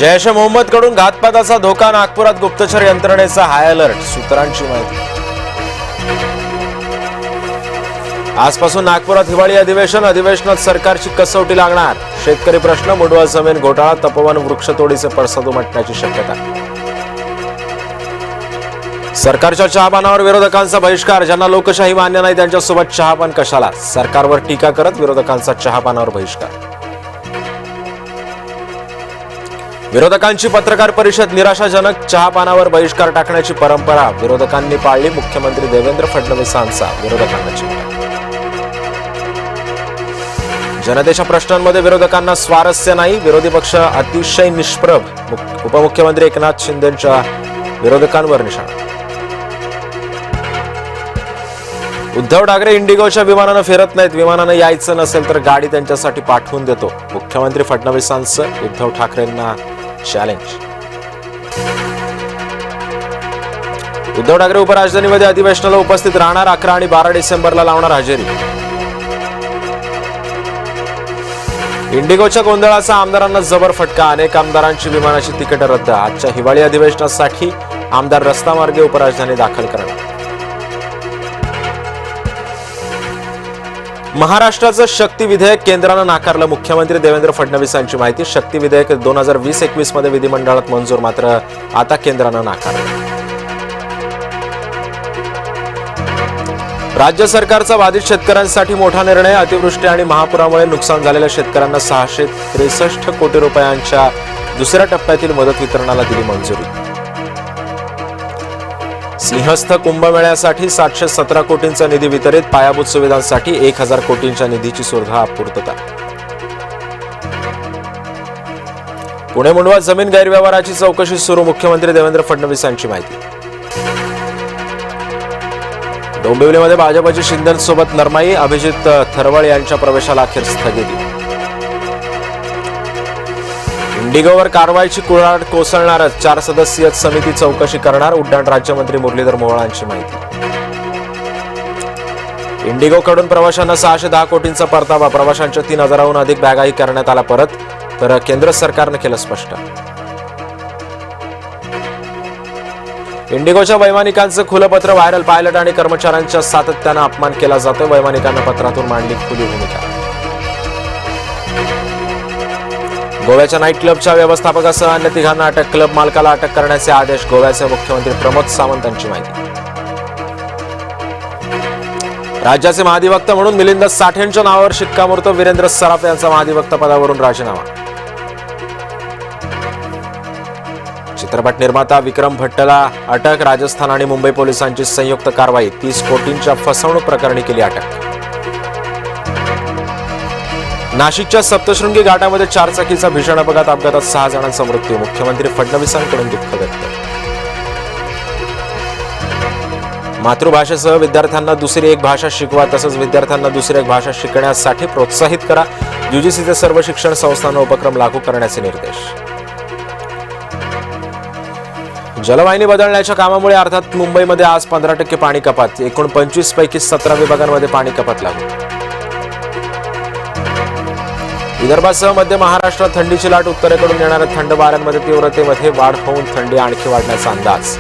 जैश ए मोहम्मद कडून घातपाताचा धोका, नागपुरात गुप्तचर यंत्रणेचा हाय अलर्ट, सूत्रांची माहिती। आजपासून नागपुरात हिवाळी अधिवेशनात सरकारची कसोटी लागणार। शेतकरी प्रश्न, मुंडवा जमीन घोटाळा, तपोवन वृक्षतोडीचे पडसाद उमटण्याची शक्यता। सरकारच्या चहापानावर विरोधकांचा बहिष्कार, ज्यांना लोकशाही मान्य नाही त्यांच्यासोबत चहापान कशाला? सरकारवर टीका करत विरोधकांचा चहापानावर बहिष्कार। विरोधकांची पत्रकार परिषद, निराशाजनक, चहापानावर बहिष्कार टाकण्याची परंपरा विरोधकांनी पाळली। मुख्यमंत्री देवेंद्र फडणवीसांचा विरोधकांना चिमटा। जनतेच्या प्रश्नांमध्ये विरोधकांना स्वारस्य नाही, विरोधी पक्ष अतिशय निष्प्रभ। उपमुख्यमंत्री एकनाथ शिंदेंच्या विरोधकांवर निशाणा। उद्धव ठाकरे इंडिगोच्या विमानानं फिरत नाहीत, विमानानं यायचं नसेल तर गाडी त्यांच्यासाठी पाठवून देतो। मुख्यमंत्री फडणवीसांचं उद्धव ठाकरेंना चॅलेंज। उद्धव ठाकरे उपराजधानीमध्ये अधिवेशनाला उपस्थित राहणार, 11 आणि 12 डिसेंबरला लावणार हजेरी। इंडिगोच्या गोंधळाचा आमदारांना जबर फटका, अनेक आमदारांची विमानाची तिकीट रद्द। आजच्या हिवाळी अधिवेशनासाठी आमदार रस्तामार्गे उपराजधानी दाखल करणार। महाराष्ट्राचं शक्ती विधेयक केंद्रानं नाकारलं, मुख्यमंत्री देवेंद्र फडणवीसांची माहिती। शक्ती विधेयक 2020-21 मध्ये विधिमंडळात मंजूर, मात्र आता केंद्रानं नाकारलं। राज्य सरकारचा बाधित शेतकऱ्यांसाठी मोठा निर्णय, अतिवृष्टी आणि महापुरामुळे नुकसान झालेल्या शेतकऱ्यांना 663 कोटी रुपयांच्या दुसऱ्या टप्प्यातील मदत वितरणाला दिली मंजुरी। सिंहस्थ कुंभमेळ्यासाठी 717 कोटींचा निधी वितरित, पायाभूत सुविधांसाठी 1000 कोटींच्या निधीची सुद्धा पूर्तता। पुणे मुंडवा जमीन गैरव्यवहाराची चौकशी सुरू, मुख्यमंत्री देवेंद्र फडणवीसांची माहिती। डोंबिवलीमध्ये भाजपची शिंदेसोबत नरमाई, अभिजित थरवळ यांच्या प्रवेशाला अखेर स्थगिती। इंडिगोवर कारवाईची कुऱ्हाड कोसळणारच, 4 सदस्यीय समिती चौकशी करणार, उड्डाण राज्यमंत्री मुरलीधर मोहोळांची माहिती। इंडिगोकडून प्रवाशांना 610 कोटींचा परतावा, प्रवाशांच्या 3000हून अधिक बॅगाही करण्यात आला परत, तर केंद्र सरकारनं केलं स्पष्ट। इंडिगोच्या वैमानिकांचं खुलं पत्र व्हायरल, पायलट आणि कर्मचाऱ्यांच्या सातत्यानं अपमान केला जातोय, वैमानिकांना पत्रातून मांडली खुली भूमिका। गोव्याच्या नाईट क्लबच्या व्यवस्थापकासह अन्य 3 अटक, क्लब मालकाला अटक करण्याचे आदेश, गोव्याचे मुख्यमंत्री प्रमोद सावंत यांची माहिती। राज्याचे महाधिवक्ता म्हणून मिलिंद साठेंच्या नावावर शिक्कामोर्तब, वीरेंद्र सराफ यांचा महाधिवक्ता पदावरून राजीनामा। चित्रपट निर्माता विक्रम भट्टला अटक, राजस्थान आणि मुंबई पोलिसांची संयुक्त कारवाई, 30 कोटींच्या फसवणूक प्रकरणी केली अटक। नाशिकच्या सप्तशृंगी घाटामध्ये 4 चाकीचा भीषण अपघात, अपघातात 6 जणांचा मृत्यू, मुख्यमंत्री फडणवीसांकडून दुःख व्यक्त। मातृभाषेसह विद्यार्थ्यांना दुसरी एक भाषा शिकवा, तसंच विद्यार्थ्यांना दुसरी एक भाषा शिकण्यासाठी प्रोत्साहित करा, UGCचे सर्व शिक्षण संस्थांना उपक्रम लागू करण्याचे निर्देश। जलवाहिनी बदलण्याच्या कामामुळे अर्थात मुंबईमध्ये आज 15% पाणी कपात, एकूण 25 पैकी 17 विभागांमध्ये पाणी कपात लागू। विदर्भासह मध्य महाराष्ट्रात थंडीची लाट, उत्तरेकडून येणाऱ्या थंड वाऱ्यांमध्ये तीव्रतेमध्ये वाढ होऊन थंडी आणखी वाढण्याचा अंदाज।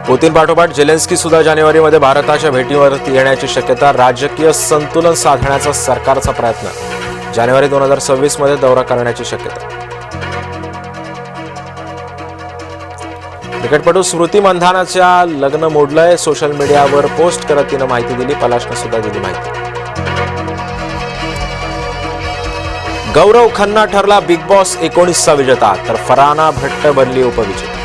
पुतीन पाठोपाठ झेलेन्स्की सुद्धा जानेवारीमध्ये भारताच्या भेटीवरती येण्याची शक्यता, राजकीय संतुलन साधण्याचा सरकारचा प्रयत्न, जानेवारी 2026 मध्ये दौरा करण्याची शक्यता। क्रिकेटपटू स्मृती मंधानाच्या लग्न मोडलंय, सोशल मीडियावर पोस्ट करत तिनं माहिती दिली, पलाशनं सुद्धा दिली माहिती। गौरव खन्ना ठरला बिग बॉस 19चा विजेता, तर फरहाना भट्ट बनली उपविजेता।